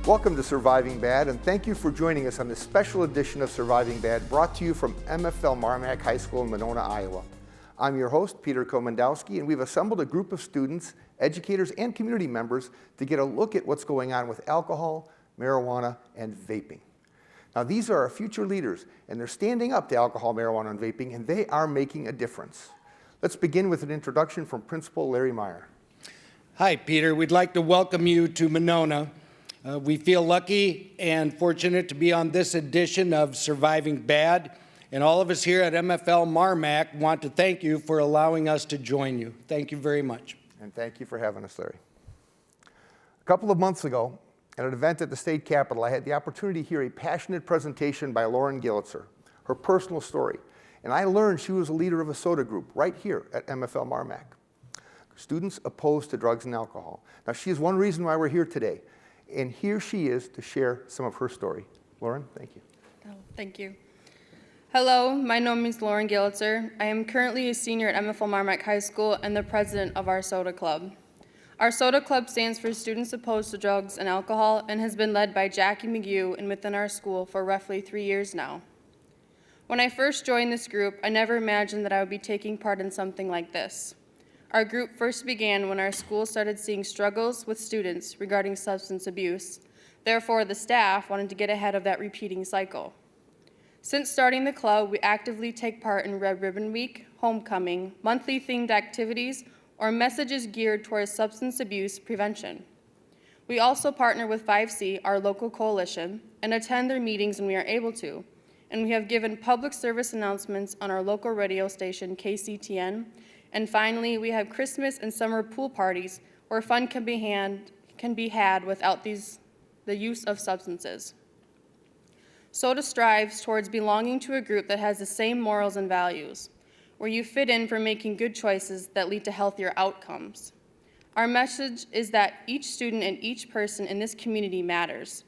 Welcome to Surviving Bad, and thank you for joining us on this special edition of Surviving Bad, brought to you from MFL Marmac High School in Monona, Iowa. I'm your host, Peter Komendowski, and we've assembled a group of students, educators, and community members to get a look at what's going on with alcohol, marijuana, and vaping. Now, these are our future leaders, and they're standing up to alcohol, marijuana, and vaping, and they are making a difference. Let's begin with an introduction from Principal Larry Meyer. Hi, Peter. We'd like to welcome you to Monona. We feel lucky and fortunate to be on this edition of Surviving Bad, and all of us here at MFL Marmac want to thank you for allowing us to join you. Thank you very much. And thank you for having us, Larry. A couple of months ago, at an event at the state capitol, I had the opportunity to hear a passionate presentation by Lauren Gillitzer, her personal story. And I learned she was a leader of a soda group right here at MFL Marmac. Students opposed to drugs and alcohol. Now, she is one reason why we're here today. And here she is to share some of her story. Lauren, thank you. Oh, thank you. Hello, my name is Lauren Gillitzer. I am currently a senior at MFL Marmac High School and the president of our soda club. Our soda club stands for Students Opposed to Drugs and Alcohol and has been led by Jackie McGue and within our school for roughly 3 years now. When I first joined this group, I never imagined that I would be taking part in something like this. Our group first began when our school started seeing struggles with students regarding substance abuse. Therefore, the staff wanted to get ahead of that repeating cycle. Since starting the club, we actively take part in Red Ribbon Week, homecoming, monthly themed activities, or messages geared towards substance abuse prevention. We also partner with 5C, our local coalition, and attend their meetings when we are able to. And we have given public service announcements on our local radio station, KCTN. And finally, we have Christmas and summer pool parties where fun can be had without the use of substances. SOTA strives towards belonging to a group that has the same morals and values, where you fit in for making good choices that lead to healthier outcomes. Our message is that each student and each person in this community matters.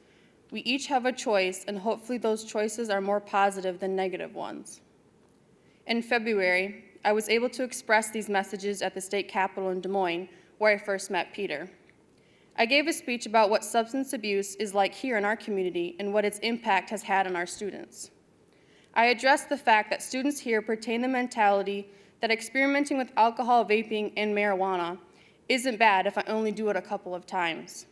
We each have a choice, and hopefully those choices are more positive than negative ones. In February, I was able to express these messages at the state capitol in Des Moines, where I first met Peter. I gave a speech about what substance abuse is like here in our community and what its impact has had on our students. I addressed the fact that students here pertain the mentality that experimenting with alcohol, vaping, and marijuana isn't bad if I only do it a couple of times.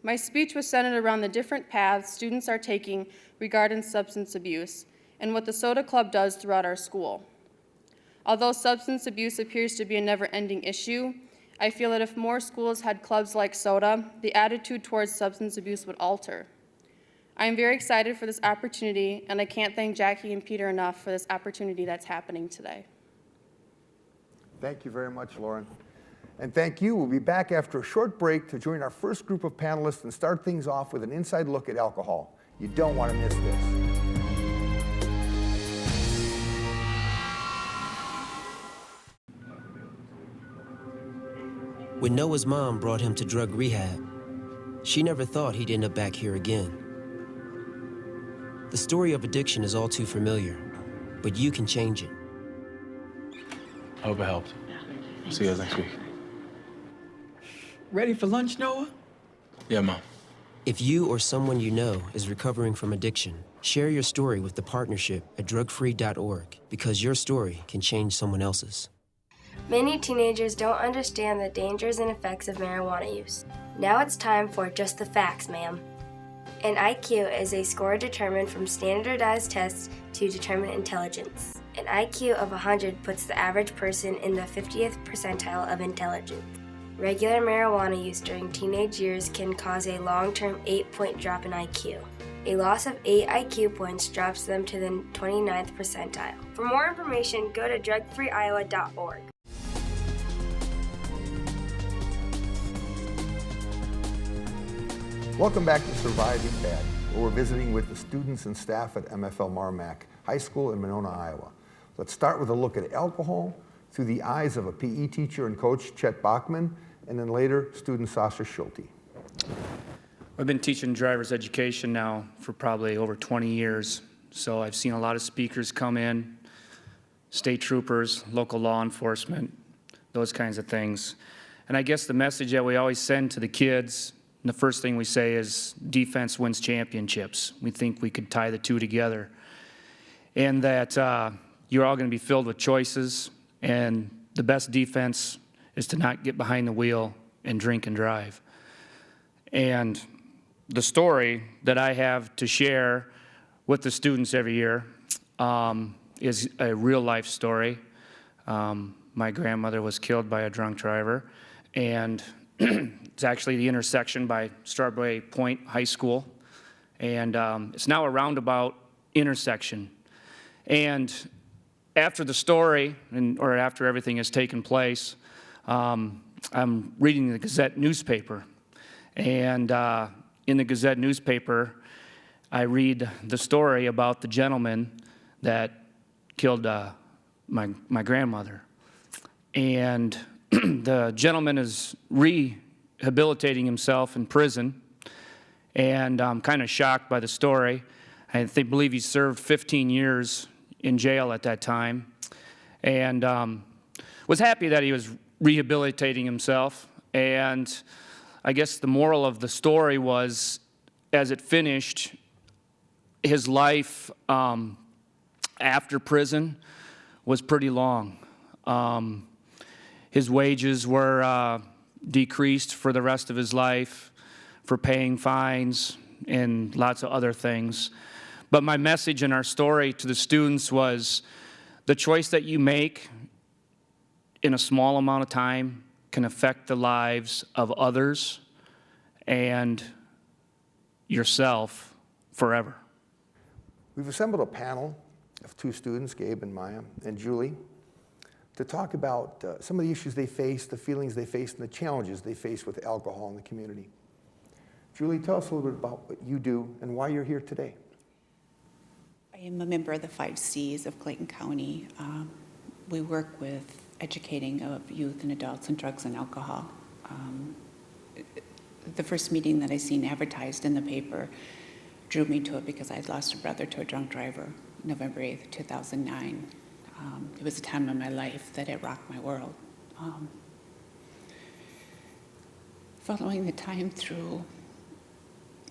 My speech was centered around the different paths students are taking regarding substance abuse and what the Soda Club does throughout our school. Although substance abuse appears to be a never-ending issue, I feel that if more schools had clubs like SOTA, the attitude towards substance abuse would alter. I am very excited for this opportunity, and I can't thank Jackie and Peter enough for this opportunity that's happening today. Thank you very much, Lauren. And thank you. We'll be back after a short break to join our first group of panelists and start things off with an inside look at alcohol. You don't want to miss this. When Noah's mom brought him to drug rehab, she never thought he'd end up back here again. The story of addiction is all too familiar, but you can change it. I hope it helped. See you guys next week. Ready for lunch, Noah? Yeah, Mom. If you or someone you know is recovering from addiction, share your story with the partnership at drugfree.org, because your story can change someone else's. Many teenagers don't understand the dangers and effects of marijuana use. Now it's time for Just the Facts, ma'am. An IQ is a score determined from standardized tests to determine intelligence. An IQ of 100 puts the average person in the 50th percentile of intelligence. Regular marijuana use during teenage years can cause a long-term 8-point drop in IQ. A loss of 8 IQ points drops them to the 29th percentile. For more information, go to drugfreeiowa.org. Welcome back to Surviving Bad, where we're visiting with the students and staff at MFL Marmac High School in Monona, Iowa. Let's start with a look at alcohol through the eyes of a PE teacher and coach, Chet Bachman, and then later, student Sasha Schulte. I've been teaching driver's education now for probably over 20 years, so I've seen a lot of speakers come in, state troopers, local law enforcement, those kinds of things. And I guess the message that we always send to the kids And the first thing we say is defense wins championships. We think we could tie the two together. And that you're all going to be filled with choices, and the best defense is to not get behind the wheel and drink and drive. And the story that I have to share with the students every year is a real life story. My grandmother was killed by a drunk driver, and it's actually the intersection by Strawberry Point High School, and it's now a roundabout intersection. And after the story, or after everything has taken place, I'm reading the Gazette newspaper, and in the Gazette newspaper, I read the story about the gentleman that killed my grandmother. And the gentleman is rehabilitating himself in prison, and I'm kind of shocked by the story. I believe he served 15 years in jail at that time, and was happy that he was rehabilitating himself. And I guess the moral of the story was, as it finished, his life after prison was pretty long. His wages were decreased for the rest of his life, for paying fines and lots of other things. But my message in our story to the students was, the choice that you make in a small amount of time can affect the lives of others and yourself forever. We've assembled a panel of two students, Gabe and Maya and Julie, to talk about some of the issues they face, the feelings they face, and the challenges they face with alcohol in the community. Julie, tell us a little bit about what you do and why you're here today. I am a member of the 5 Cs of Clayton County. We work with educating of youth and adults on drugs and alcohol. The first meeting that I seen advertised in the paper drew me to it because I had lost a brother to a drunk driver, November 8th, 2009. It was a time in my life that it rocked my world. Following the time through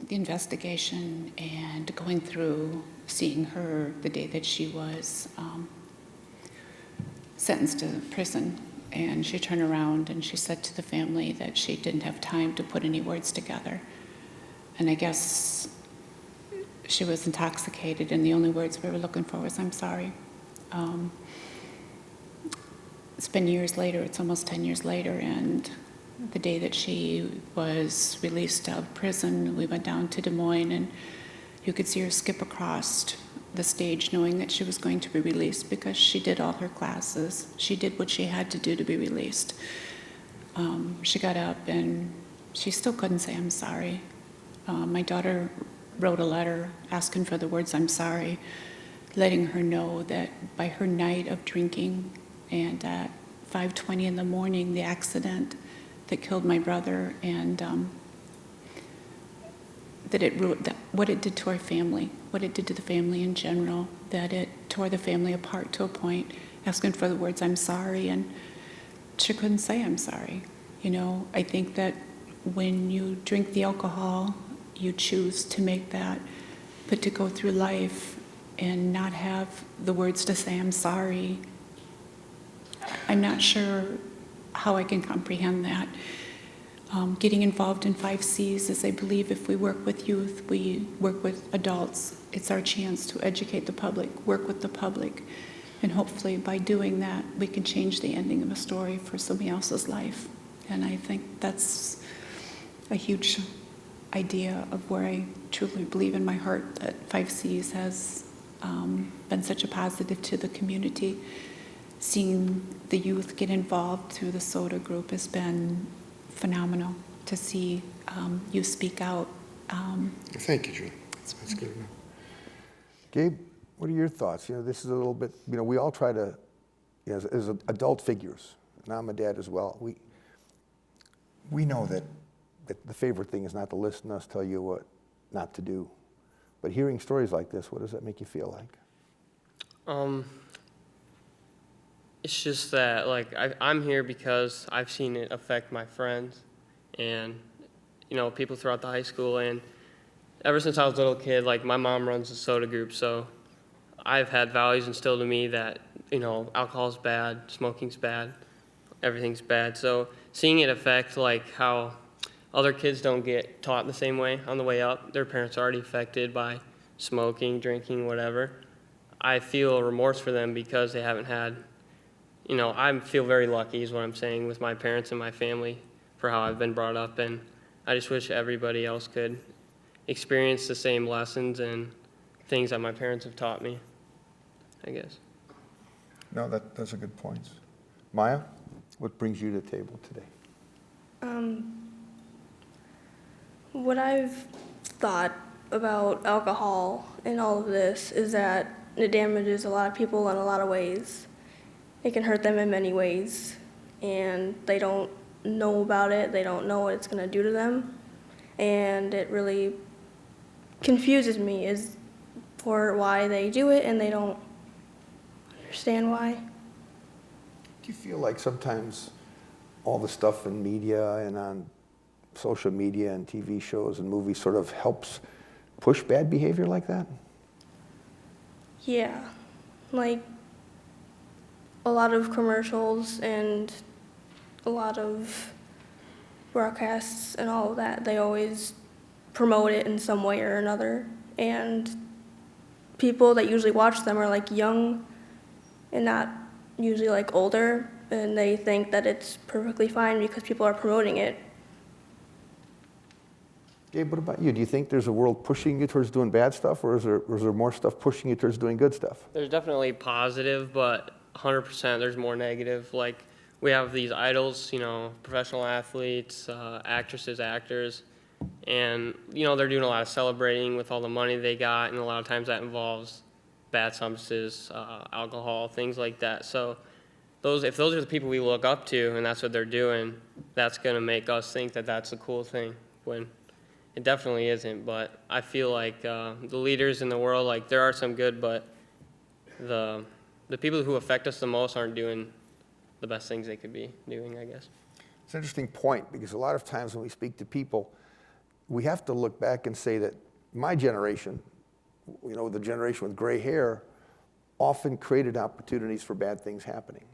the investigation and going through seeing her the day that she was sentenced to prison, and she turned around and she said to the family that she didn't have time to put any words together. And I guess she was intoxicated, and the only words we were looking for was, "I'm sorry." It's been years later, it's almost 10 years later, and the day that she was released out of prison, we went down to Des Moines, and you could see her skip across the stage knowing that she was going to be released because she did all her classes. She did what she had to do to be released. She got up and she still couldn't say, "I'm sorry." My daughter wrote a letter asking for the words, "I'm sorry," letting her know that by her night of drinking and at 5:20 in the morning, the accident that killed my brother, and what it did to our family, what it did to the family in general, that it tore the family apart to a point, asking for the words, "I'm sorry," and she couldn't say, "I'm sorry." You know, I think that when you drink the alcohol, you choose to make that, but to go through life and not have the words to say, "I'm sorry," I'm not sure how I can comprehend that. Getting involved in 5 Cs is, I believe, if we work with youth, we work with adults, it's our chance to educate the public, work with the public, and hopefully by doing that, we can change the ending of a story for somebody else's life. And I think that's a huge idea of where I truly believe in my heart that 5 Cs has been such a positive to the community. Seeing the youth get involved through the soda group has been phenomenal. To see you speak out. Thank you, Julie. That's good enough. Gabe, what are your thoughts? You know, this is a little bit, you know, we all try to, you know, as adult figures, and I'm a dad as well, we know that the favorite thing is not to listen to us tell you what not to do. But hearing stories like this, what does that make you feel like? It's just that, like, I'm here because I've seen it affect my friends, and people throughout the high school. And ever since I was a little kid, like my mom runs a soda group, so I've had values instilled in me that, alcohol's bad, smoking's bad, everything's bad. So seeing it affect like how other kids don't get taught the same way on the way up, their parents are already affected by smoking, drinking, whatever. I feel remorse for them because they haven't had, I feel very lucky is what I'm saying with my parents and my family for how I've been brought up. And I just wish everybody else could experience the same lessons and things that my parents have taught me, I guess. No, those are good points. Maya, what brings you to the table today? What I've thought about alcohol and all of this is that it damages a lot of people in a lot of ways. It can hurt them in many ways, and they don't know about it. They don't know what it's going to do to them, and it really confuses me as for why they do it, and they don't understand why. Do you feel like sometimes all the stuff in media and on social media and TV shows and movies sort of helps push bad behavior like that? Yeah, like a lot of commercials and a lot of broadcasts and all of that, they always promote it in some way or another. And people that usually watch them are like young and not usually like older, and they think that it's perfectly fine because people are promoting it. Gabe, what about you? Do you think there's a world pushing you towards doing bad stuff, or is there more stuff pushing you towards doing good stuff? There's definitely positive, but 100% there's more negative. Like, we have these idols, professional athletes, actresses, actors, and, they're doing a lot of celebrating with all the money they got, and a lot of times that involves bad substances, alcohol, things like that. So if those are the people we look up to and that's what they're doing, that's going to make us think that that's a cool thing, when it definitely isn't. But I feel like the leaders in the world, like, there are some good, but the people who affect us the most aren't doing the best things they could be doing, I guess. It's an interesting point, because a lot of times when we speak to people, we have to look back and say that my generation, the generation with gray hair, often created opportunities for bad things happening.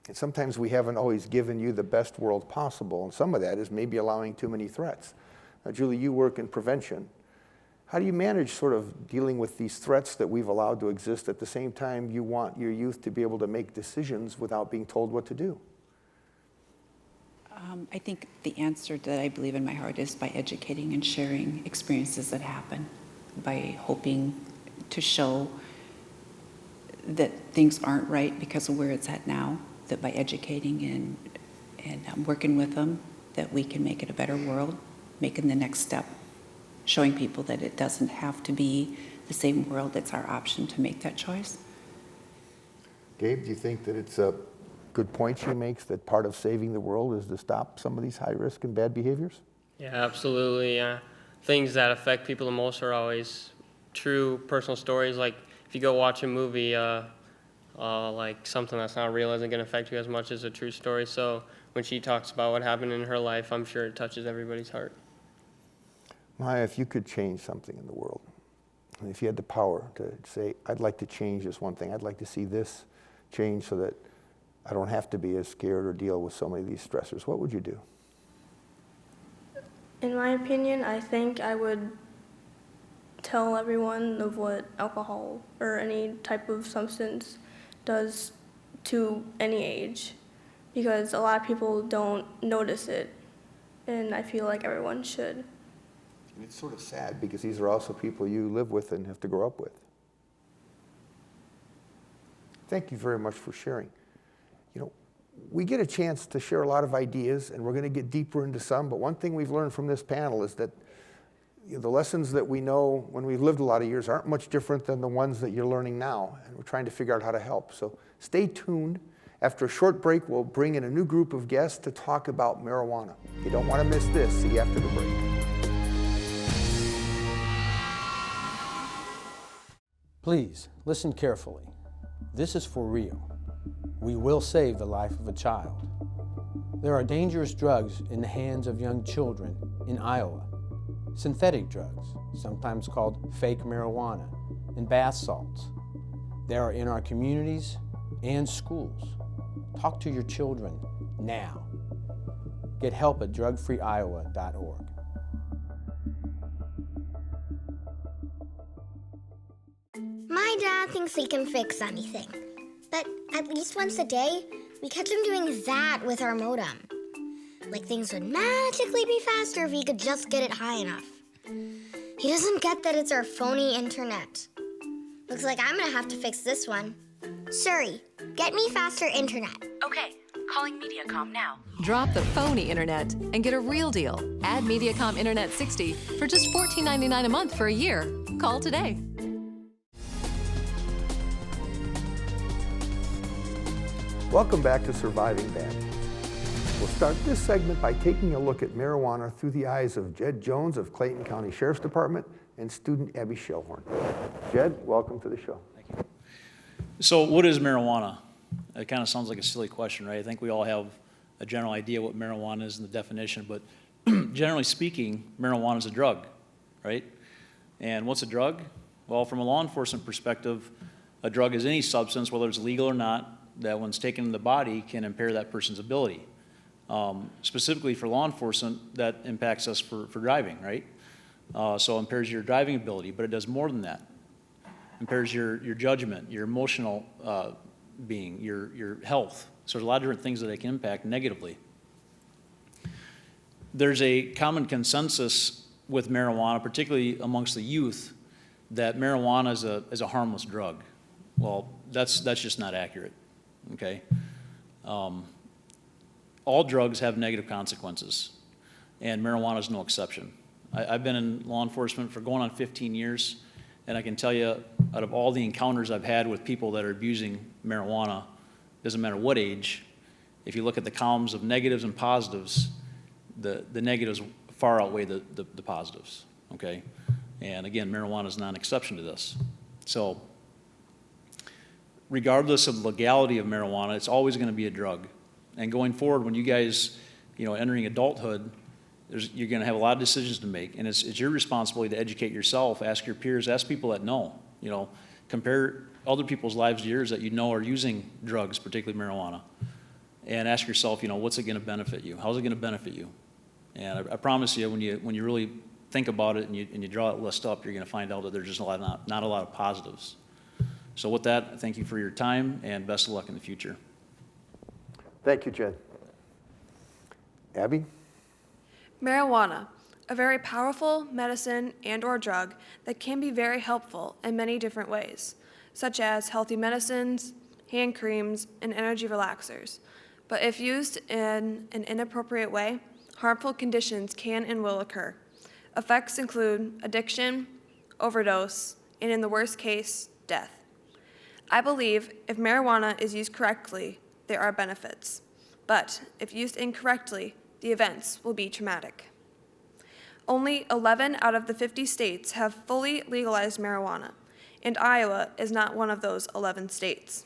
And sometimes we haven't always given you the best world possible, and some of that is maybe allowing too many threats. Now, Julie, you work in prevention. How do you manage sort of dealing with these threats that we've allowed to exist at the same time you want your youth to be able to make decisions without being told what to do? I think the answer that I believe in my heart is by educating and sharing experiences that happen, by hoping to show that things aren't right because of where it's at now, that by educating and working with them, that we can make it a better world, making the next step, showing people that it doesn't have to be the same world. It's our option to make that choice. Gabe, do you think that it's a good point she makes, that part of saving the world is to stop some of these high risk and bad behaviors? Yeah, absolutely. Things that affect people the most are always true personal stories. Like, if you go watch a movie, like something that's not real isn't going to affect you as much as a true story. So when she talks about what happened in her life, I'm sure it touches everybody's heart. Maya, if you could change something in the world, and if you had the power to say, I'd like to change this one thing, I'd like to see this change so that I don't have to be as scared or deal with so many of these stressors, what would you do? In my opinion, I think I would tell everyone of what alcohol or any type of substance does to any age, because a lot of people don't notice it, and I feel like everyone should. And it's sort of sad, because these are also people you live with and have to grow up with. Thank you very much for sharing. We get a chance to share a lot of ideas, and we're going to get deeper into some, but one thing we've learned from this panel is that the lessons that we know when we've lived a lot of years aren't much different than the ones that you're learning now, and we're trying to figure out how to help. So stay tuned. After a short break, we'll bring in a new group of guests to talk about marijuana. You don't want to miss this. See you after the break. Please, listen carefully. This is for real. We will save the life of a child. There are dangerous drugs in the hands of young children in Iowa, synthetic drugs, sometimes called fake marijuana, and bath salts. They are in our communities and schools. Talk to your children now. Get help at drugfreeiowa.org. My dad thinks he can fix anything, but at least once a day, we catch him doing that with our modem. Like things would magically be faster if he could just get it high enough. He doesn't get that it's our phony internet. Looks like I'm gonna have to fix this one. Siri, get me faster internet. Okay, calling Mediacom now. Drop the phony internet and get a real deal. Add Mediacom Internet 60 for just $14.99 a month for a year. Call today. Welcome back to Surviving Bad. We'll start this segment by taking a look at marijuana through the eyes of Jed Jones of Clayton County Sheriff's Department and student Abby Shellhorn. Jed, welcome to the show. Thank you. So what is marijuana? It kind of sounds like a silly question, right? I think we all have a general idea what marijuana is in the definition, but generally speaking, marijuana is a drug, right? And what's a drug? Well, from a law enforcement perspective, a drug is any substance, whether it's legal or not, that when it's taken in the body can impair that person's ability. Specifically for law enforcement, that impacts us for driving, right? So it impairs your driving ability, but it does more than that. It impairs your judgment, your emotional being, your health. So there's a lot of different things that it can impact negatively. There's a common consensus with marijuana, particularly amongst the youth, that marijuana is a harmless drug. Well, that's just not accurate, okay? All drugs have negative consequences, and marijuana is no exception. I've been in law enforcement for going on 15 years, and I can tell you, out of all the encounters I've had with people that are abusing marijuana, doesn't matter what age, if you look at the columns of negatives and positives, the negatives far outweigh the positives, okay? And again, marijuana is not an exception to this. So, regardless of the legality of marijuana, it's always going to be a drug. And going forward, when you guys, entering adulthood, you're going to have a lot of decisions to make, and it's your responsibility to educate yourself, ask your peers, ask people that know, compare other people's lives to yours that are using drugs, particularly marijuana, and ask yourself, what's it going to benefit you? How's it going to benefit you? And I promise you, when you really think about it and you draw that list up, you're going to find out that there's just not a lot of positives. So with that, thank you for your time, and best of luck in the future. Thank you, Jed. Abby? Marijuana, a very powerful medicine and/or drug that can be very helpful in many different ways, such as healthy medicines, hand creams, and energy relaxers. But if used in an inappropriate way, harmful conditions can and will occur. Effects include addiction, overdose, and in the worst case, death. I believe if marijuana is used correctly, there are benefits. But if used incorrectly, the events will be traumatic. Only 11 out of the 50 states have fully legalized marijuana, and Iowa is not one of those 11 states.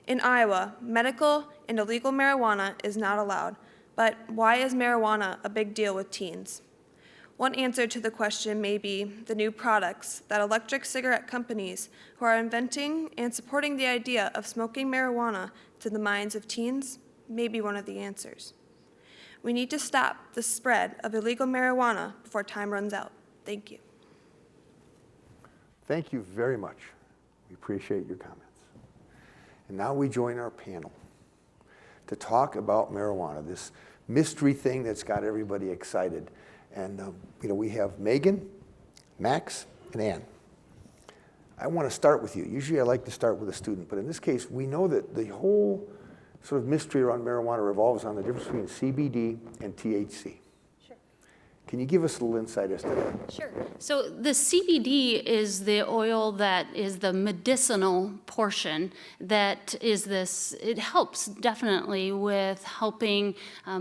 In Iowa, medical and illegal marijuana is not allowed, but why is marijuana a big deal with teens? One answer to the question may be the new products that electric cigarette companies who are inventing and supporting the idea of smoking marijuana to the minds of teens may be one of the answers. We need to stop the spread of illegal marijuana before time runs out. Thank you. Thank you very much. We appreciate your comments. And now we join our panel to talk about marijuana, this mystery thing that's got everybody excited. And we have Megan, Max, and Ann. I want to start with you. Usually I like to start with a student, but in this case, we know that the whole sort of mystery around marijuana revolves on the difference between CBD and THC. Sure. Can you give us a little insight as to that? Sure. So the CBD is the oil that is the medicinal portion that is this, it helps definitely with helping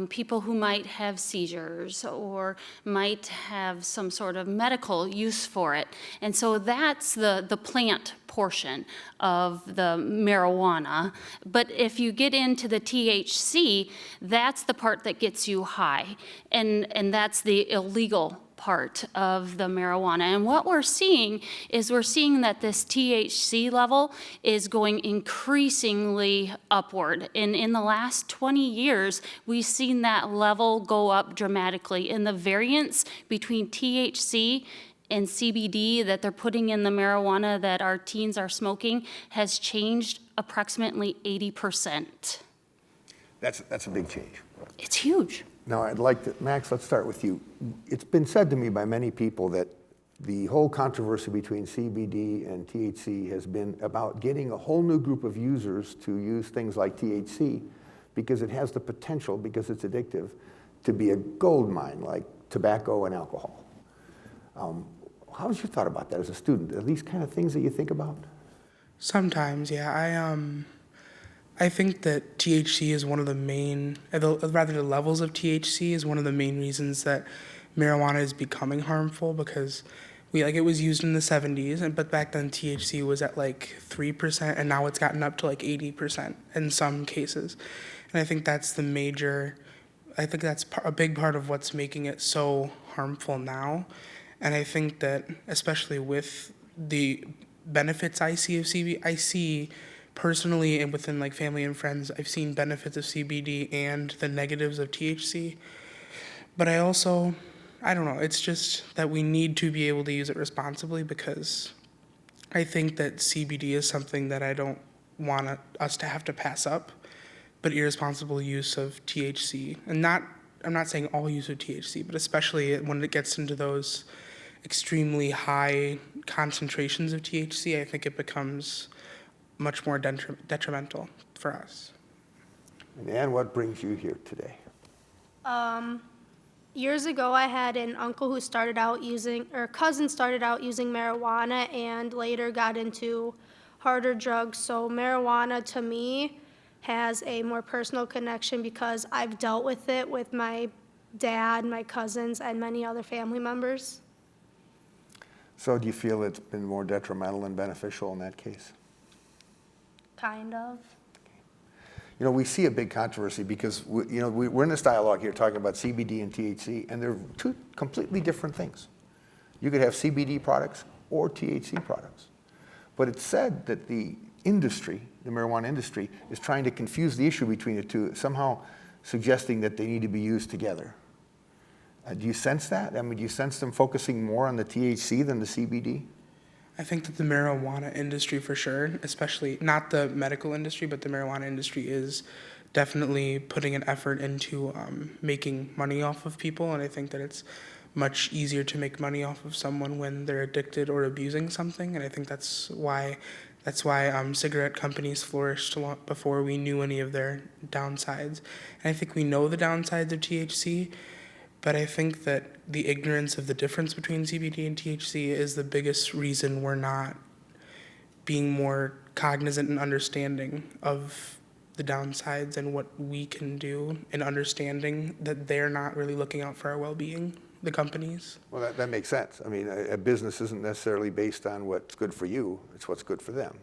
people who might have seizures or might have some sort of medical use for it. And so that's the plant portion of the marijuana. But if you get into the THC, that's the part that gets you high, and that's the illegal part of the marijuana. And what we're seeing is we're seeing that this THC level is going increasingly upward. And in the last 20 years, we've seen that level go up dramatically. And the variance between THC and CBD that they're putting in the marijuana that our teens are smoking has changed approximately 80%. That's a big change. It's huge. Now, I'd like to, Max, let's start with you. It's been said to me by many people that the whole controversy between CBD and THC has been about getting a whole new group of users to use things like THC because it has the potential, because it's addictive, to be a gold mine like tobacco and alcohol. How's your thought about that as a student? Are these kind of things that you think about? Sometimes, yeah. I think that THC is one of the main, rather the levels of THC is one of the main reasons that marijuana is becoming harmful, because it was used in the 70s, but back then THC was at like 3%, and now it's gotten up to like 80% in some cases. And I think that's a big part of what's making it so harmful now. And I think that especially with the benefits I see of CBD, I see personally and within like family and friends, I've seen benefits of CBD and the negatives of THC. But I don't know, it's just that we need to be able to use it responsibly, because I think that CBD is something that I don't want us to have to pass up, but irresponsible use of THC. And I'm not saying all use of THC, but especially when it gets into those extremely high concentrations of THC, I think it becomes much more detrimental for us. And Ann, what brings you here today? Years ago, I had an uncle who cousin started out using marijuana and later got into harder drugs. So marijuana to me has a more personal connection because I've dealt with it with my dad, my cousins, and many other family members. So do you feel it's been more detrimental than beneficial in that case? Kind of. You know, we see a big controversy because we're in this dialogue here talking about CBD and THC, and they're two completely different things. You could have CBD products or THC products. But it's said that the industry, the marijuana industry, is trying to confuse the issue between the two, somehow suggesting that they need to be used together. Do you sense that? I mean, do you sense them focusing more on the THC than the CBD? I think that the marijuana industry for sure, especially not the medical industry, but the marijuana industry is definitely putting an effort into making money off of people. And I think that it's much easier to make money off of someone when they're addicted or abusing something. And I think that's why cigarette companies flourished a lot before we knew any of their downsides. And I think we know the downsides of THC, but I think that the ignorance of the difference between CBD and THC is the biggest reason we're not being more cognizant and understanding of the downsides and what we can do, and understanding that they're not really looking out for our well-being, the companies. Well, that makes sense. I mean, a business isn't necessarily based on what's good for you, it's what's good for them.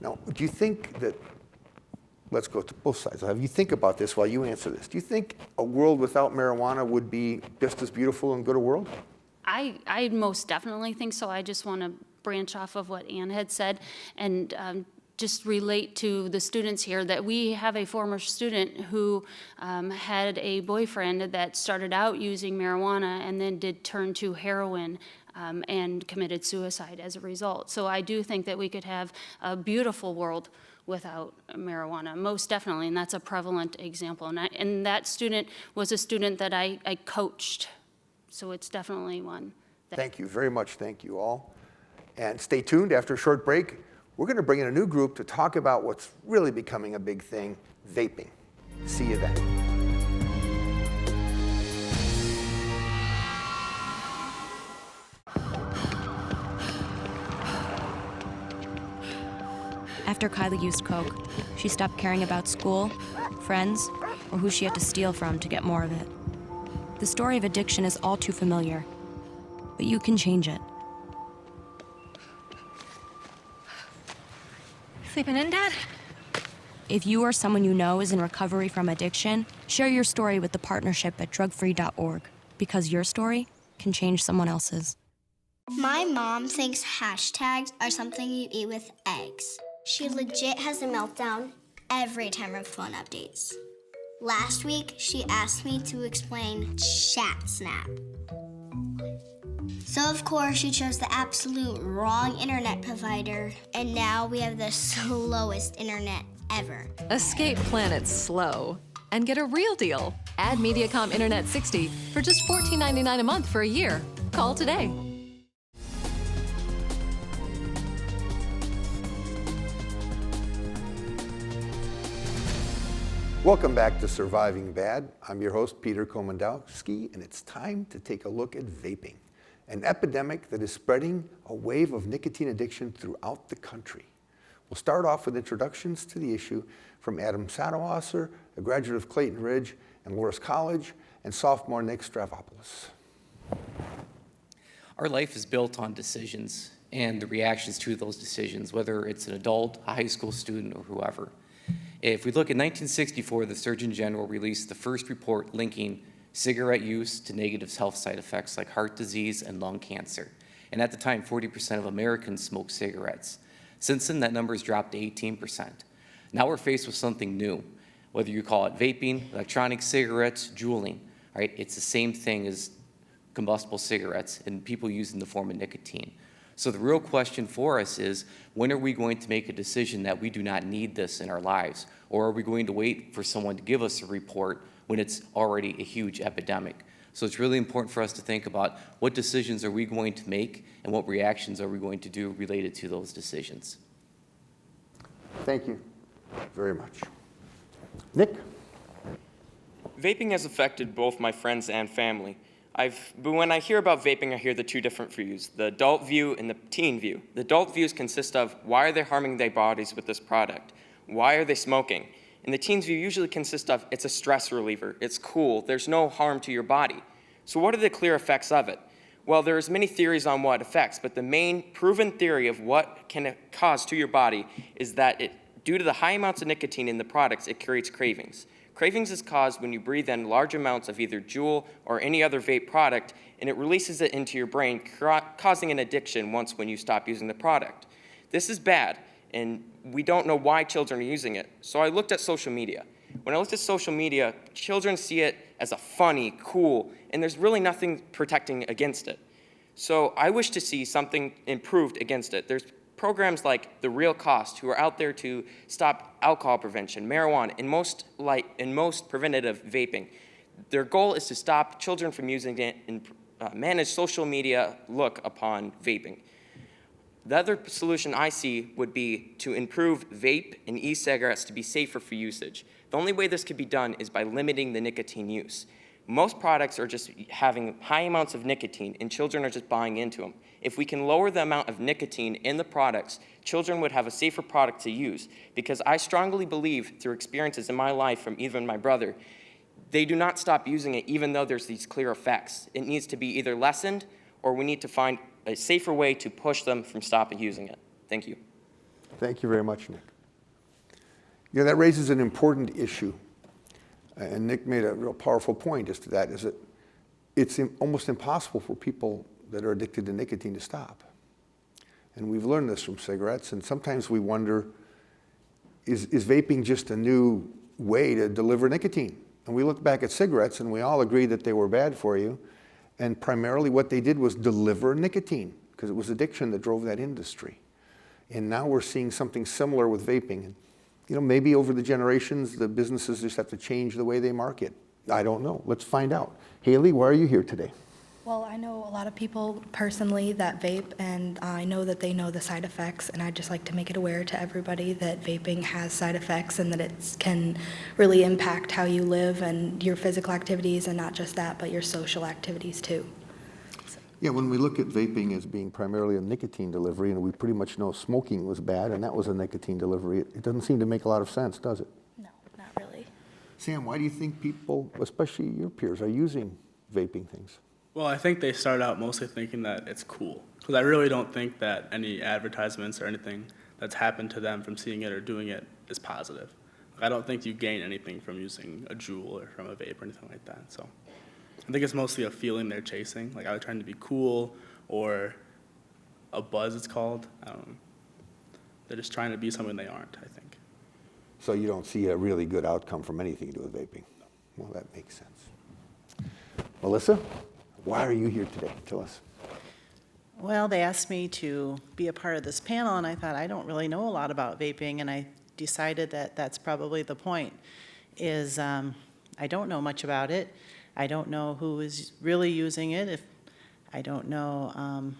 Now, do you think that, let's go to both sides. Have you think about this while you answer this. Do you think a world without marijuana would be just as beautiful and good a world? I most definitely think so. I just want to branch off of what Ann had said and just relate to the students here that we have a former student who had a boyfriend that started out using marijuana and then did turn to heroin and committed suicide as a result. So I do think that we could have a beautiful world without marijuana, most definitely, and that's a prevalent example. And that student was a student that I coached, so it's definitely one. Thank you very much, thank you all. And stay tuned, after a short break, we're gonna bring in a new group to talk about what's really becoming a big thing, vaping. See you then. After Kylie used coke, she stopped caring about school, friends, or who she had to steal from to get more of it. The story of addiction is all too familiar, but you can change it. Sleeping in, Dad? If you or someone you know is in recovery from addiction, share your story with the partnership at drugfree.org, because your story can change someone else's. My mom thinks hashtags are something you eat with eggs. She legit has a meltdown every time her phone updates. Last week, she asked me to explain chat snap. So of course, she chose the absolute wrong internet provider, and now we have the slowest internet ever. Escape Planet Slow and get a real deal. Add Mediacom Internet 60 for just $14.99 a month for a year. Call today. Welcome back to Surviving Bad. I'm your host, Peter Komendowski, and it's time to take a look at vaping, an epidemic that is spreading a wave of nicotine addiction throughout the country. We'll start off with introductions to the issue from Adam Sadowasser, a graduate of Clayton Ridge and Loras College, and sophomore Nick Stravopoulos. Our life is built on decisions and the reactions to those decisions, whether it's an adult, a high school student, or whoever. If we look at 1964, the Surgeon General released the first report linking cigarette use to negative health side effects like heart disease and lung cancer. And at the time, 40% of Americans smoked cigarettes. Since then, that number has dropped to 18%. Now we're faced with something new. Whether you call it vaping, electronic cigarettes, juuling, right? It's the same thing as combustible cigarettes and people use in the form of nicotine. So the real question for us is, when are we going to make a decision that we do not need this in our lives? Or are we going to wait for someone to give us a report when it's already a huge epidemic? So it's really important for us to think about what decisions are we going to make and what reactions are we going to do related to those decisions. Thank you very much. Nick? Vaping has affected both my friends and family. But when I hear about vaping, I hear the two different views, the adult view and the teen view. The adult views consist of, why are they harming their bodies with this product? Why are they smoking? And the teens view usually consists of, it's a stress reliever, it's cool, there's no harm to your body. So what are the clear effects of it? Well, there's many theories on what affects, but the main proven theory of what can it cause to your body is that due to the high amounts of nicotine in the products, it creates cravings. Cravings is caused when you breathe in large amounts of either Juul or any other vape product, and it releases it into your brain, causing an addiction once when you stop using the product. This is bad, and we don't know why children are using it. So I looked at social media. When I looked at social media, children see it as a funny, cool, and there's really nothing protecting against it. So I wish to see something improved against it. There's programs like The Real Cost, who are out there to stop alcohol prevention, marijuana, and most preventative vaping. Their goal is to stop children from using it and manage social media look upon vaping. The other solution I see would be to improve vape and e-cigarettes to be safer for usage. The only way this could be done is by limiting the nicotine use. Most products are just having high amounts of nicotine, and children are just buying into them. If we can lower the amount of nicotine in the products, children would have a safer product to use. Because I strongly believe, through experiences in my life from even my brother, they do not stop using it even though there's these clear effects. It needs to be either lessened, or we need to find a safer way to push them from stopping using it. Thank you. Thank you very much, Nick. You know, that raises an important issue. And Nick made a real powerful point as to that, is that it's almost impossible for people that are addicted to nicotine to stop. And we've learned this from cigarettes, and sometimes we wonder, is vaping just a new way to deliver nicotine? And we look back at cigarettes, and we all agree that they were bad for you, and primarily what they did was deliver nicotine, because it was addiction that drove that industry. And now we're seeing something similar with vaping. And, you know, maybe over the generations, the businesses just have to change the way they market. I don't know. Let's find out. Haley, why are you here today? Well, I know a lot of people personally that vape, and I know that they know the side effects, and I'd just like to make it aware to everybody that vaping has side effects and that it can really impact how you live and your physical activities, and not just that, but your social activities too. Yeah, when we look at vaping as being primarily a nicotine delivery, and we pretty much know smoking was bad, and that was a nicotine delivery, it doesn't seem to make a lot of sense, does it? No, not really. Sam, why do you think people, especially your peers, are using vaping things? Well, I think they start out mostly thinking that it's cool, because I really don't think that any advertisements or anything that's happened to them from seeing it or doing it is positive. I don't think you gain anything from using a Juul or from a vape or anything like that. So I think it's mostly a feeling they're chasing, like either trying to be cool or a buzz, it's called. I don't know. They're just trying to be something they aren't, I think. So you don't see a really good outcome from anything to do with vaping? Well, that makes sense. Melissa, why are you here today? Tell us. Well, they asked me to be a part of this panel, and I thought I don't really know a lot about vaping, and I decided that that's probably the point, is I don't know much about it. I don't know who is really using it. I don't know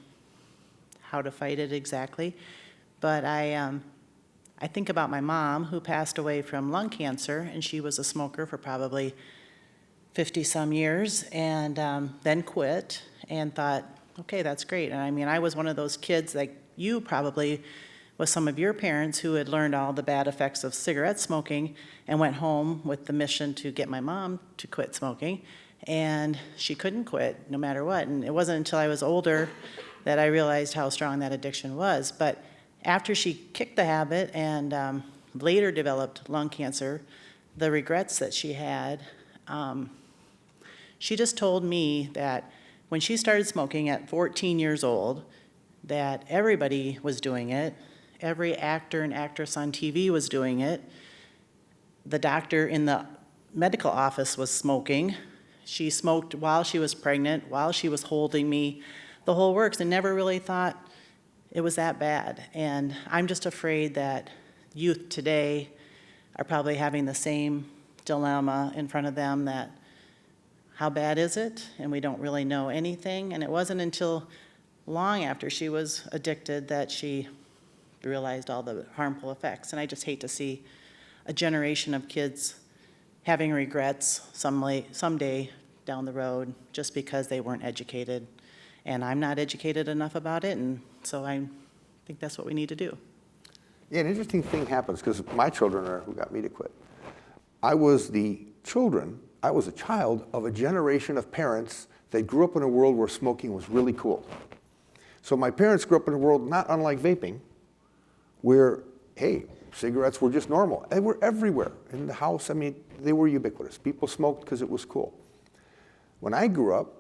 how to fight it exactly. But I think about my mom, who passed away from lung cancer, and she was a smoker for probably 50-some years, and then quit, and thought, okay, that's great. And I mean, I was one of those kids, like you probably, with some of your parents who had learned all the bad effects of cigarette smoking and went home with the mission to get my mom to quit smoking. And she couldn't quit no matter what. And it wasn't until I was older that I realized how strong that addiction was. But after she kicked the habit and later developed lung cancer, the regrets that she had, she just told me that when she started smoking at 14 years old, that everybody was doing it. Every actor and actress on TV was doing it. The doctor in the medical office was smoking. She smoked while she was pregnant, while she was holding me, the whole works, and never really thought it was that bad. And I'm just afraid that youth today are probably having the same dilemma in front of them, that how bad is it? And we don't really know anything. And it wasn't until long after she was addicted that she realized all the harmful effects. And I just hate to see a generation of kids having regrets someday down the road just because they weren't educated. And I'm not educated enough about it, and so I think that's what we need to do. Yeah, an interesting thing happens, because my children are who got me to quit. I was a child of a generation of parents that grew up in a world where smoking was really cool. So my parents grew up in a world not unlike vaping, where, hey, cigarettes were just normal. They were everywhere in the house. I mean, they were ubiquitous. People smoked because it was cool. When I grew up,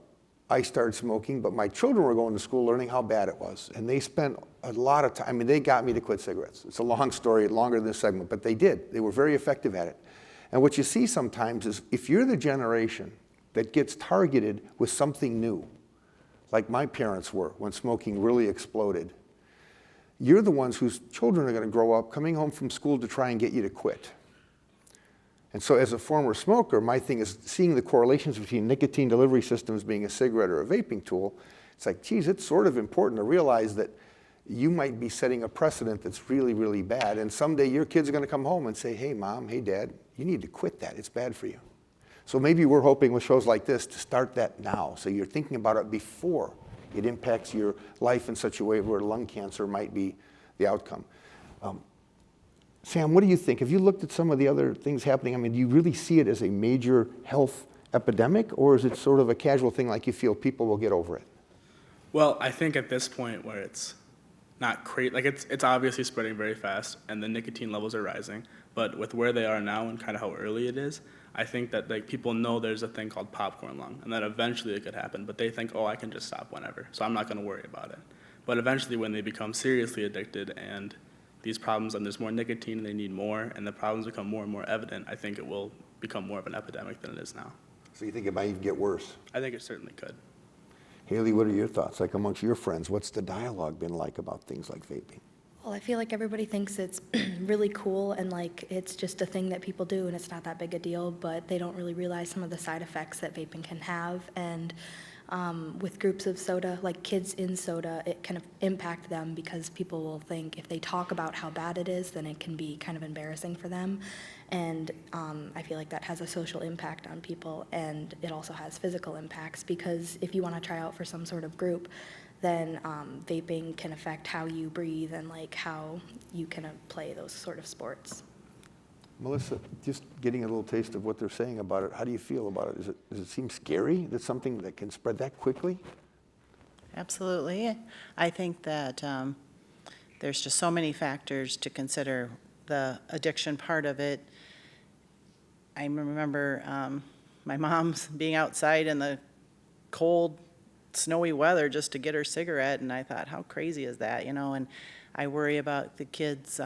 I started smoking, but my children were going to school learning how bad it was. And they spent a lot of time, I mean, they got me to quit cigarettes. It's a long story, longer than this segment, but they did. They were very effective at it. And what you see sometimes is if you're the generation that gets targeted with something new, like my parents were when smoking really exploded, you're the ones whose children are going to grow up coming home from school to try and get you to quit. And so as a former smoker, my thing is seeing the correlations between nicotine delivery systems being a cigarette or a vaping tool. It's like, geez, it's sort of important to realize that you might be setting a precedent that's really, really bad. And someday your kids are going to come home and say, hey, Mom, hey, Dad, you need to quit that. It's bad for you. So maybe we're hoping with shows like this to start that now. So you're thinking about it before it impacts your life in such a way where lung cancer might be the outcome. Sam, what do you think? Have you looked at some of the other things happening? I mean, do you really see it as a major health epidemic, or is it sort of a casual thing like you feel people will get over it? Well, I think at this point where it's not crazy, like it's obviously spreading very fast and the nicotine levels are rising, but with where they are now and kind of how early it is, I think that like people know there's a thing called popcorn lung and that eventually it could happen, but they think, oh, I can just stop whenever, so I'm not going to worry about it. But eventually when they become seriously addicted and these problems, and there's more nicotine and they need more, and the problems become more and more evident, I think it will become more of an epidemic than it is now. So you think it might even get worse? I think it certainly could. Haley, what are your thoughts? Like amongst your friends, what's the dialogue been like about things like vaping? Well, I feel like everybody thinks it's really cool and like it's just a thing that people do and it's not that big a deal, but they don't really realize some of the side effects that vaping can have. And with groups of soda, like kids in soda, it can impact them because people will think if they talk about how bad it is, then it can be kind of embarrassing for them. And I feel like that has a social impact on people, and it also has physical impacts because if you want to try out for some sort of group, then vaping can affect how you breathe and like how you can play those sort of sports. Melissa, just getting a little taste of what they're saying about it, how do you feel about it? Does it seem scary that something that can spread that quickly? Absolutely. I think that there's just so many factors to consider. The addiction part of it, I remember my mom's being outside in the cold, snowy weather just to get her cigarette, and I thought, how crazy is that, you know? And I worry about the kids,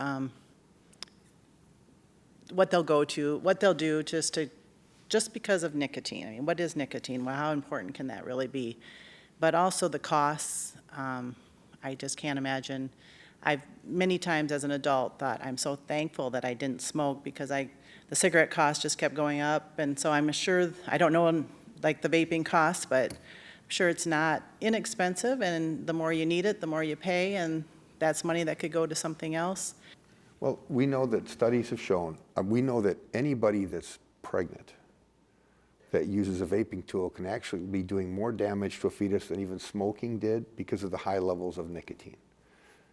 what they'll go to, what they'll do just because of nicotine. I mean, what is nicotine? Well, how important can that really be? But also the costs. I just can't imagine. I've many times as an adult thought, I'm so thankful that I didn't smoke, because the cigarette cost just kept going up. And so I'm sure, I don't know like the vaping costs, but I'm sure it's not inexpensive, and the more you need it, the more you pay, and that's money that could go to something else. Well, we know that studies have shown, we know that anybody that's pregnant that uses a vaping tool can actually be doing more damage to a fetus than even smoking did, because of the high levels of nicotine.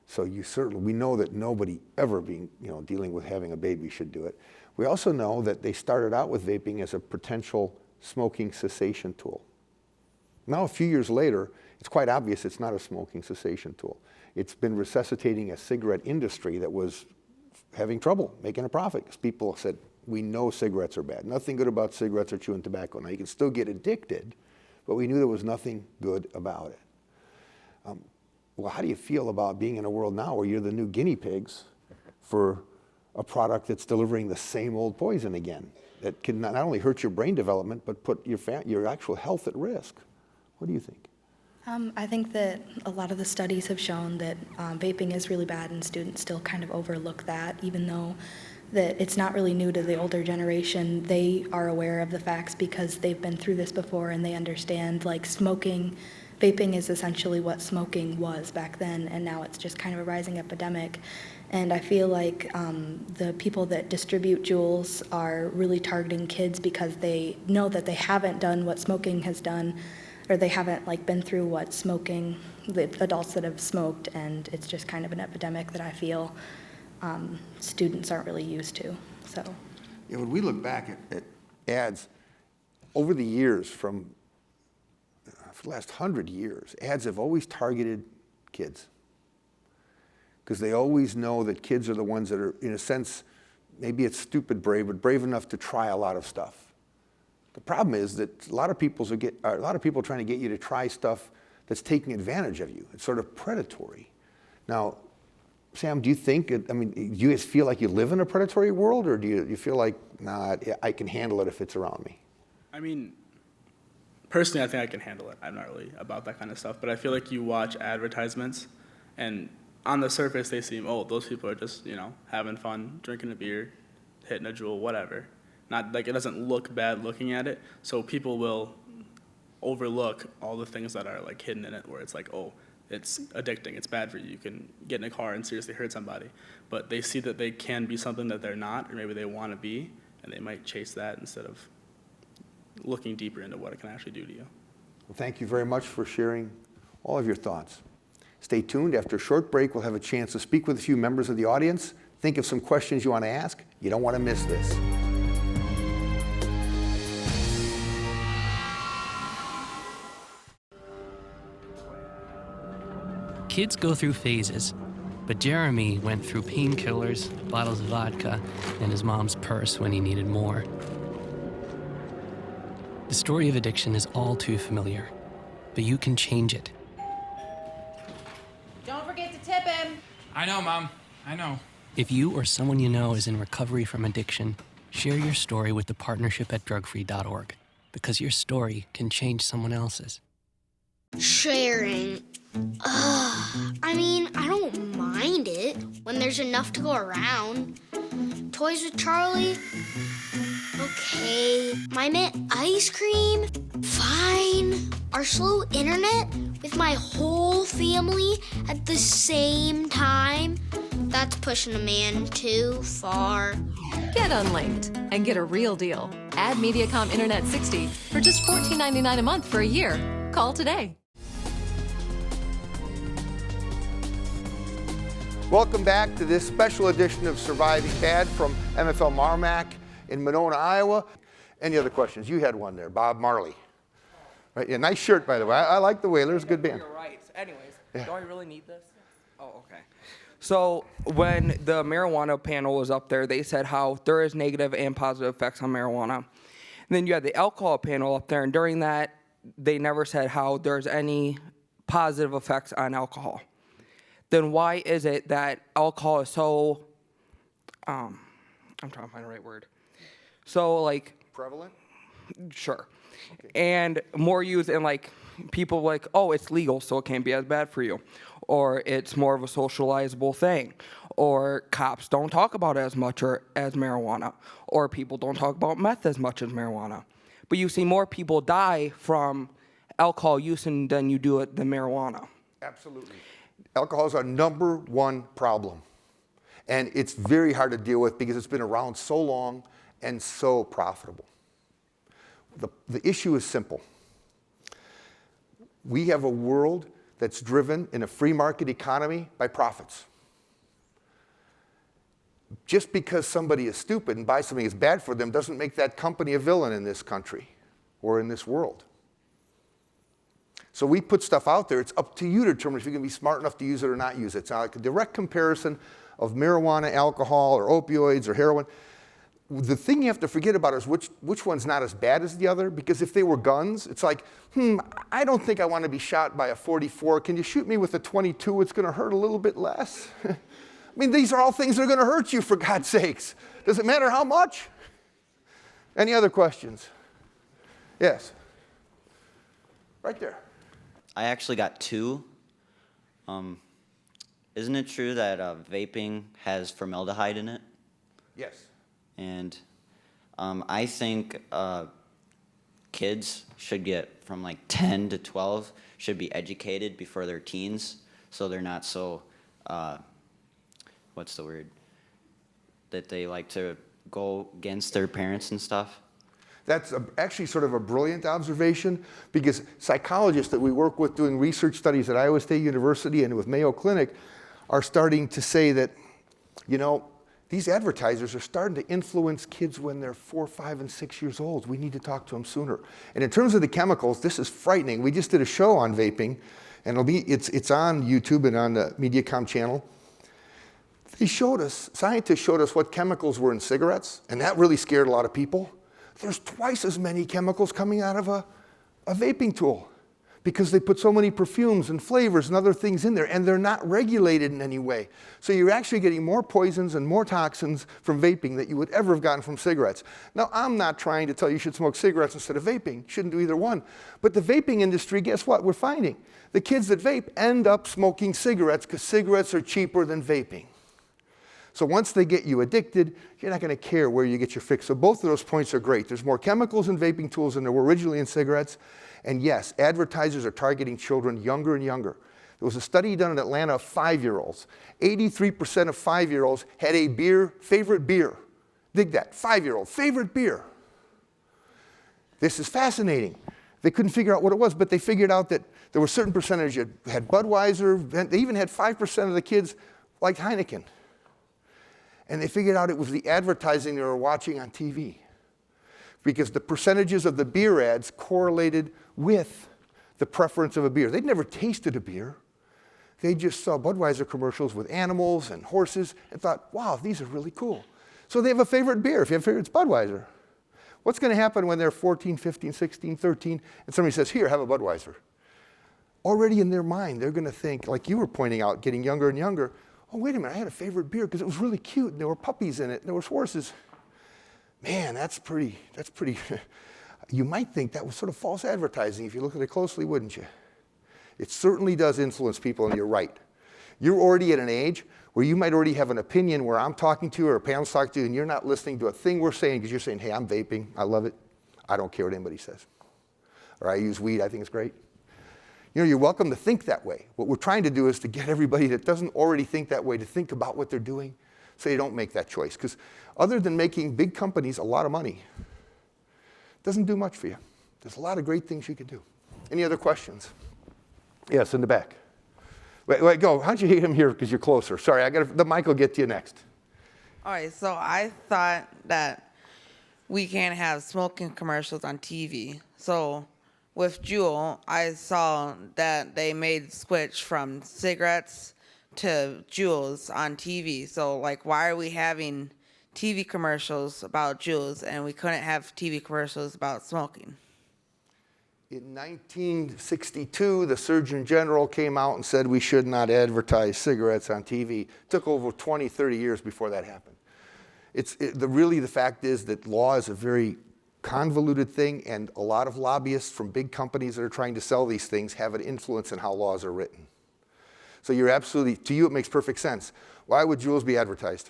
So we know that nobody ever dealing with having a baby should do it. We also know that they started out with vaping as a potential smoking cessation tool. Now, a few years later, it's quite obvious it's not a smoking cessation tool. It's been resuscitating a cigarette industry that was having trouble making a profit, because people said, we know cigarettes are bad. Nothing good about cigarettes or chewing tobacco. Now, you can still get addicted, but we knew there was nothing good about it. Well, how do you feel about being in a world now where you're the new guinea pigs for a product that's delivering the same old poison again, that can not only hurt your brain development, but put your actual health at risk? What do you think? I think that a lot of the studies have shown that vaping is really bad, and students still kind of overlook that, even though that it's not really new to the older generation. They are aware of the facts because they've been through this before, and they understand, like, vaping is essentially what smoking was back then, and now it's just kind of a rising epidemic. And I feel like the people that distribute Juuls are really targeting kids because they know that they haven't done what smoking has done, or they haven't been through what the adults that have smoked, and it's just kind of an epidemic that I feel students aren't really used to. So, yeah, when we look back at ads over the years, for the last 100 years, ads have always targeted kids, because they always know that kids are the ones that are, in a sense, maybe it's stupid brave, but brave enough to try a lot of stuff. The problem is that a lot of people are trying to get you to try stuff that's taking advantage of you. It's sort of predatory. Now, Sam, do you think, do you guys feel like you live in a predatory world, or do you feel like, nah, I can handle it if it's around me? I mean, personally, I think I can handle it. I'm not really about that kind of stuff, but I feel like you watch advertisements, and on the surface, they seem, those people are just, having fun, drinking a beer, hitting a Juul, whatever. Not like, it doesn't look bad looking at it, so people will overlook all the things that are hidden in it, where it's it's addicting, it's bad for you, you can get in a car and seriously hurt somebody. But they see that they can be something that they're not, or maybe they want to be, and they might chase that instead of looking deeper into what it can actually do to you. Well, thank you very much for sharing all of your thoughts. Stay tuned. After a short break, we'll have a chance to speak with a few members of the audience. Think of some questions you want to ask. You don't want to miss this. Kids go through phases, but Jeremy went through painkillers, bottles of vodka, and his mom's purse when he needed more. The story of addiction is all too familiar, but you can change it. Don't forget to tip him. I know, Mom. I know. If you or someone you know is in recovery from addiction, share your story with the partnership at drugfree.org, because your story can change someone else's. Sharing. I don't mind it when there's enough to go around. Toys with Charlie? Okay. My mint ice cream? Fine. Our slow internet with my whole family at the same time? That's pushing a man too far. Get unlinked and get a real deal. Add Mediacom Internet 60 for just $14.99 a month for a year. Call today. Welcome back to this special edition of Surviving Bad from MFL Marmac in Monona, Iowa. Any other questions? You had one there, Bob Marley. Right? Yeah, nice shirt, by the way. I like the Whalers, good band. You're right. Anyways, Yeah. Do I really need this? Oh, okay. So when the marijuana panel was up there, they said how there is negative and positive effects on marijuana. And then you had the alcohol panel up there, and during that, they never said how there's any positive effects on alcohol. Then why is it that alcohol is so, I'm trying to find the right word. So like. Prevalent? Sure. Okay. And more used in like people like, oh, it's legal, so it can't be as bad for you. Or it's more of a socializable thing. Or cops don't talk about it as much or as marijuana. Or people don't talk about meth as much as marijuana. But you see more people die from alcohol use than you do it than marijuana. Absolutely. Alcohol is our number one problem. And it's very hard to deal with because it's been around so long and so profitable. The issue is simple. We have a world that's driven in a free market economy by profits. Just because somebody is stupid and buys something that's bad for them doesn't make that company a villain in this country or in this world. So we put stuff out there. It's up to you to determine if you're going to be smart enough to use it or not use it. It's not like a direct comparison of marijuana, alcohol, or opioids, or heroin. The thing you have to forget about is which one's not as bad as the other, because if they were guns, it's like, I don't think I want to be shot by a 44. Can you shoot me with a 22? It's going to hurt a little bit less. I mean, these are all things that are going to hurt you, for God's sakes. Does it matter how much? Any other questions? Yes. Right there. I actually got two. Isn't it true that vaping has formaldehyde in it? Yes. And I think kids should get from like 10 to 12 should be educated before they're teens, so they're not so, what's the word, that they like to go against their parents and stuff. That's actually sort of a brilliant observation, because psychologists that we work with doing research studies at Iowa State University and with Mayo Clinic are starting to say that, these advertisers are starting to influence kids when they're 4, 5, and 6 years old. We need to talk to them sooner. And in terms of the chemicals, this is frightening. We just did a show on vaping, and it's on YouTube and on the Mediacom channel. Scientists showed us what chemicals were in cigarettes, and that really scared a lot of people. There's twice as many chemicals coming out of a vaping tool, because they put so many perfumes and flavors and other things in there, and they're not regulated in any way. So you're actually getting more poisons and more toxins from vaping that you would ever have gotten from cigarettes. Now, I'm not trying to tell you should smoke cigarettes instead of vaping. You shouldn't do either one. But the vaping industry, guess what? We're finding the kids that vape end up smoking cigarettes because cigarettes are cheaper than vaping. So once they get you addicted, you're not going to care where you get your fix. So both of those points are great. There's more chemicals in vaping tools than there were originally in cigarettes. And yes, advertisers are targeting children younger and younger. There was a study done in Atlanta of 5-year-olds. 83% of 5-year-olds had a favorite beer. Dig that, 5-year-old, favorite beer. This is fascinating. They couldn't figure out what it was, but they figured out that there were a certain percentage that had Budweiser. They even had 5% of the kids liked Heineken. And they figured out it was the advertising they were watching on TV, because the percentages of the beer ads correlated with the preference of a beer. They'd never tasted a beer. They just saw Budweiser commercials with animals and horses and thought, wow, these are really cool. So they have a favorite beer. If you have a favorite, it's Budweiser. What's going to happen when they're 14, 15, 16, 13, and somebody says, here, have a Budweiser? Already in their mind, they're going to think, like you were pointing out, getting younger and younger, oh, wait a minute, I had a favorite beer because it was really cute, and there were puppies in it, and there was horses. Man, that's pretty, you might think that was sort of false advertising if you look at it closely, wouldn't you? It certainly does influence people, and you're right. You're already at an age where you might already have an opinion where I'm talking to you or a panel's talking to you, and you're not listening to a thing we're saying because you're saying, hey, I'm vaping, I love it, I don't care what anybody says. Or I use weed, I think it's great. You're welcome to think that way. What we're trying to do is to get everybody that doesn't already think that way to think about what they're doing so they don't make that choice. Because other than making big companies a lot of money, it doesn't do much for you. There's a lot of great things you can do. Any other questions? Yes, in the back. Wait, go. How'd you hit him here because you're closer? Sorry, the mic will get to you next. All right, so I thought that we can't have smoking commercials on TV. So with Juul, I saw that they made the switch from cigarettes to Juuls on TV. So like, why are we having TV commercials about Juuls and we couldn't have TV commercials about smoking? In 1962, the Surgeon General came out and said we should not advertise cigarettes on TV. It took over 20, 30 years before that happened. Really, the fact is that law is a very convoluted thing, and a lot of lobbyists from big companies that are trying to sell these things have an influence in how laws are written. So you're absolutely, to you it makes perfect sense. Why would Juuls be advertised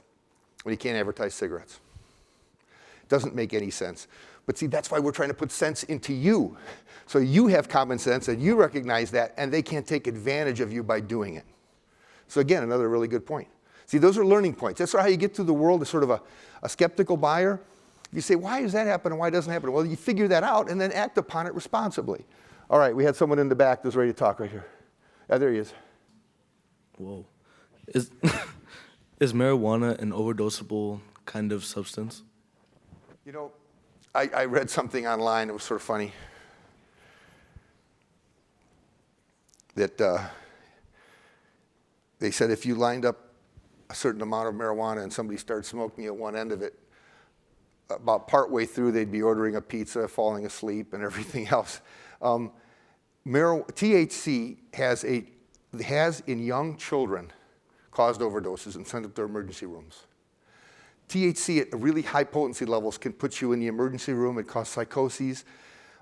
when you can't advertise cigarettes? It doesn't make any sense. But see, that's why we're trying to put sense into you. So you have common sense and you recognize that, and they can't take advantage of you by doing it. So again, another really good point. See, those are learning points. That's how you get through the world as sort of a skeptical buyer. You say, why does that happen and why doesn't it happen? Well, you figure that out and then act upon it responsibly. All right, we had someone in the back that's ready to talk right here. Yeah, there he is. Whoa. Is marijuana an overdosable kind of substance? You know, I read something online, it was sort of funny, that they said if you lined up a certain amount of marijuana and somebody started smoking at one end of it, about partway through they'd be ordering a pizza, falling asleep, and everything else. THC has in young children caused overdoses and sent them to emergency rooms. THC at really high potency levels can put you in the emergency room. It causes psychoses,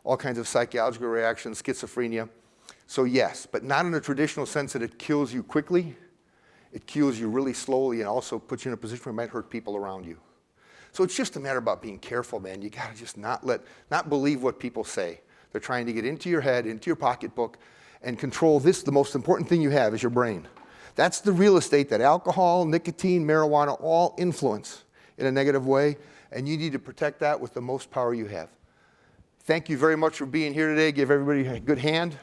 all kinds of psychological reactions, schizophrenia. So yes, but not in a traditional sense that it kills you quickly. It kills you really slowly and also puts you in a position where it might hurt people around you. So it's just a matter about being careful, man. You gotta just not believe what people say. They're trying to get into your head, into your pocketbook, and control this. The most important thing you have is your brain. That's the real estate that alcohol, nicotine, marijuana all influence in a negative way, and you need to protect that with the most power you have. Thank you very much for being here today. Give everybody a good hand.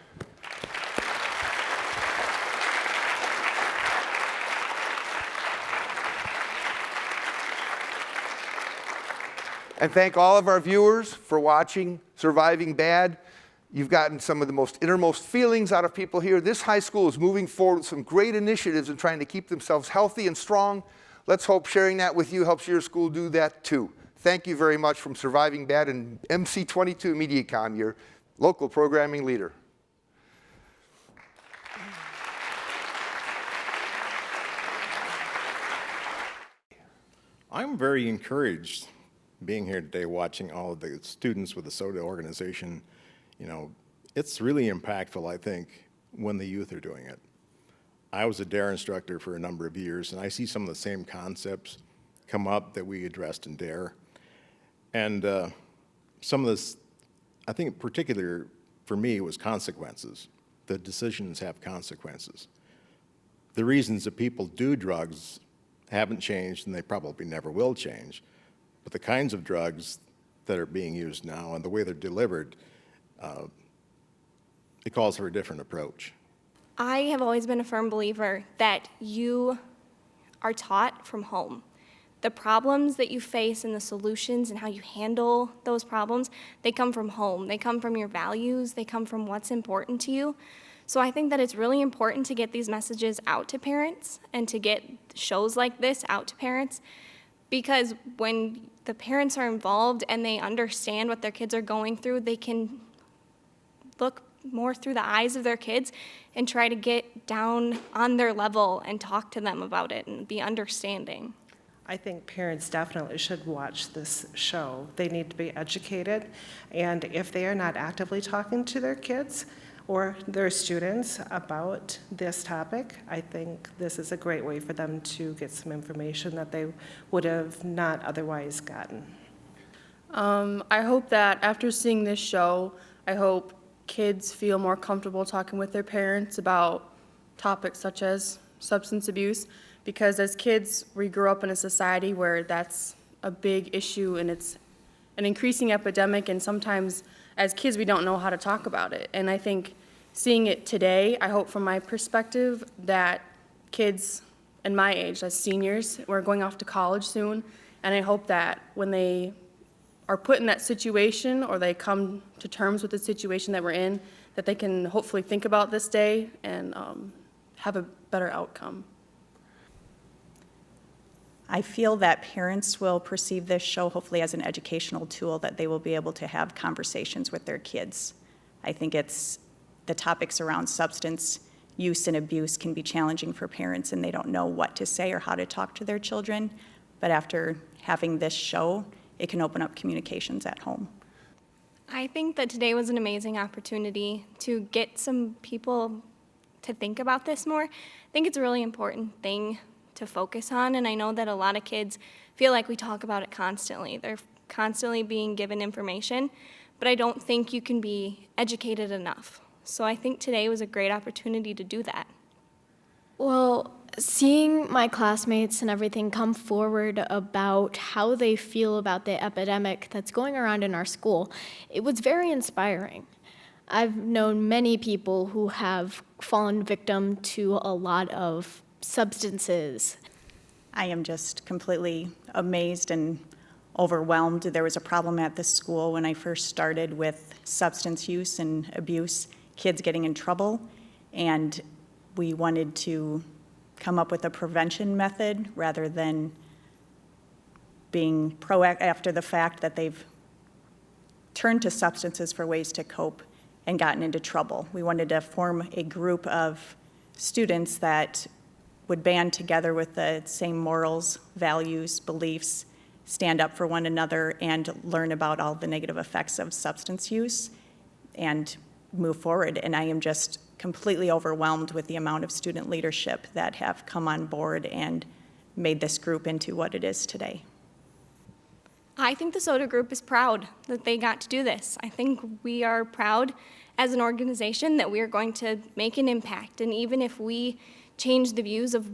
And thank all of our viewers for watching Surviving Bad. You've gotten some of the most innermost feelings out of people here. This high school is moving forward with some great initiatives in trying to keep themselves healthy and strong. Let's hope sharing that with you helps your school do that too. Thank you very much from Surviving Bad and MC22 Mediacom, your local programming leader. I'm very encouraged being here today watching all of the students with the SODA organization. You know, it's really impactful, I think, when the youth are doing it. I was a DARE instructor for a number of years, and I see some of the same concepts come up that we addressed in DARE. And some of this, I think in particular for me, was consequences. The decisions have consequences. The reasons that people do drugs haven't changed, and they probably never will change. But the kinds of drugs that are being used now and the way they're delivered, it calls for a different approach. I have always been a firm believer that you are taught from home. The problems that you face and the solutions and how you handle those problems, they come from home. They come from your values. They come from what's important to you. So I think that it's really important to get these messages out to parents and to get shows like this out to parents, because when the parents are involved and they understand what their kids are going through, they can look more through the eyes of their kids and try to get down on their level and talk to them about it and be understanding. I think parents definitely should watch this show. They need to be educated, and if they are not actively talking to their kids or their students about this topic, I think this is a great way for them to get some information that they would have not otherwise gotten. I hope that after seeing this show, I hope kids feel more comfortable talking with their parents about topics such as substance abuse, because as kids, we grow up in a society where that's a big issue and it's an increasing epidemic, and sometimes as kids we don't know how to talk about it. And I think seeing it today, I hope from my perspective that kids in my age, as seniors, we're going off to college soon, and I hope that when they are put in that situation or they come to terms with the situation that we're in, that they can hopefully think about this day and have a better outcome. I feel that parents will perceive this show hopefully as an educational tool that they will be able to have conversations with their kids. I think the topics around substance use and abuse can be challenging for parents, and they don't know what to say or how to talk to their children. But after having this show, it can open up communications at home. I think that today was an amazing opportunity to get some people to think about this more. I think it's a really important thing to focus on, and I know that a lot of kids feel like we talk about it constantly. They're constantly being given information, but I don't think you can be educated enough. So I think today was a great opportunity to do that. Well, seeing my classmates and everything come forward about how they feel about the epidemic that's going around in our school, it was very inspiring. I've known many people who have fallen victim to a lot of substances. I am just completely amazed and overwhelmed. There was a problem at this school when I first started with substance use and abuse, kids getting in trouble, and we wanted to come up with a prevention method rather than being proactive after the fact that they've turned to substances for ways to cope and gotten into trouble. We wanted to form a group of students that would band together with the same morals, values, beliefs, stand up for one another, and learn about all the negative effects of substance use and move forward. And I am just completely overwhelmed with the amount of student leadership that have come on board and made this group into what it is today. I think the Soda Group is proud that they got to do this. I think we are proud as an organization that we are going to make an impact. And even if we change the views of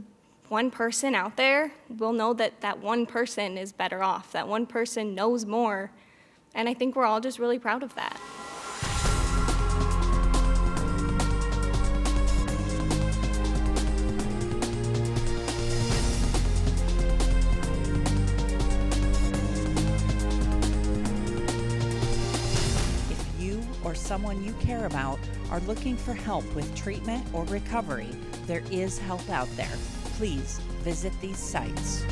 one person out there, we'll know that that one person is better off. That one person knows more. And I think we're all just really proud of that. Or someone you care about are looking for help with treatment or recovery, there is help out there. Please visit these sites.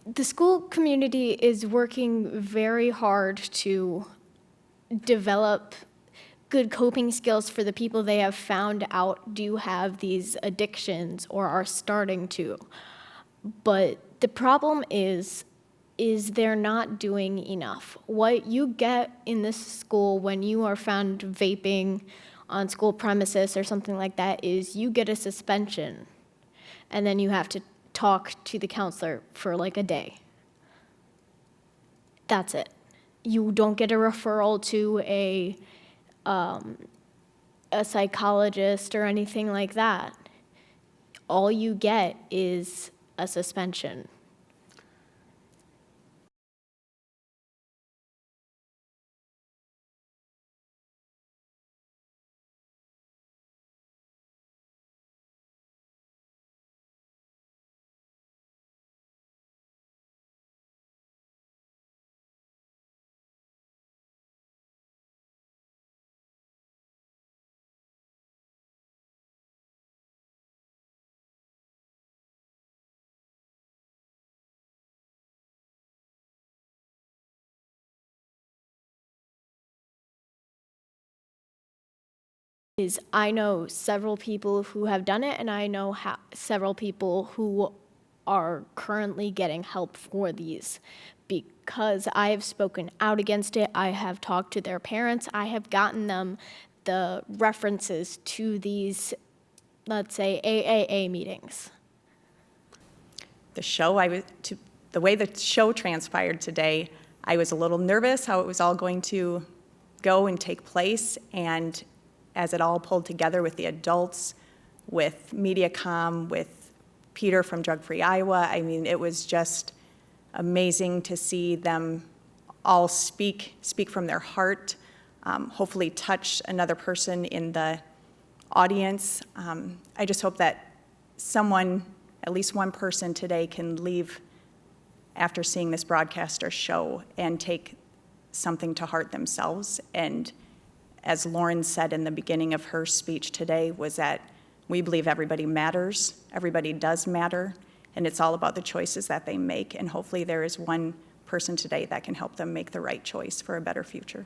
the school community is working very hard to develop good coping skills for the people they have found out do have these addictions or are starting to. But the problem is they're not doing enough. What you get in this school when you are found vaping on school premises or something like that is you get a suspension, and then you have to talk to the counselor for like a day. That's it. You don't get a referral to a psychologist or anything like that. All you get is a suspension. I know several people who have done it, and I know several people who are currently getting help for these because I have spoken out against it. I have talked to their parents. I have gotten them the references to these, let's say, AAA meetings. The way the show transpired today, I was a little nervous how it was all going to go and take place, and as it all pulled together with the adults, with Mediacom, with Peter from Drug Free Iowa, I mean, it was just amazing to see them all speak from their heart, hopefully touch another person in the audience. I just hope that someone, at least one person today, can leave after seeing this broadcast or show and take something to heart themselves. And as Lauren said in the beginning of her speech today, was that we believe everybody matters, everybody does matter, and it's all about the choices that they make, and hopefully there is one person today that can help them make the right choice for a better future.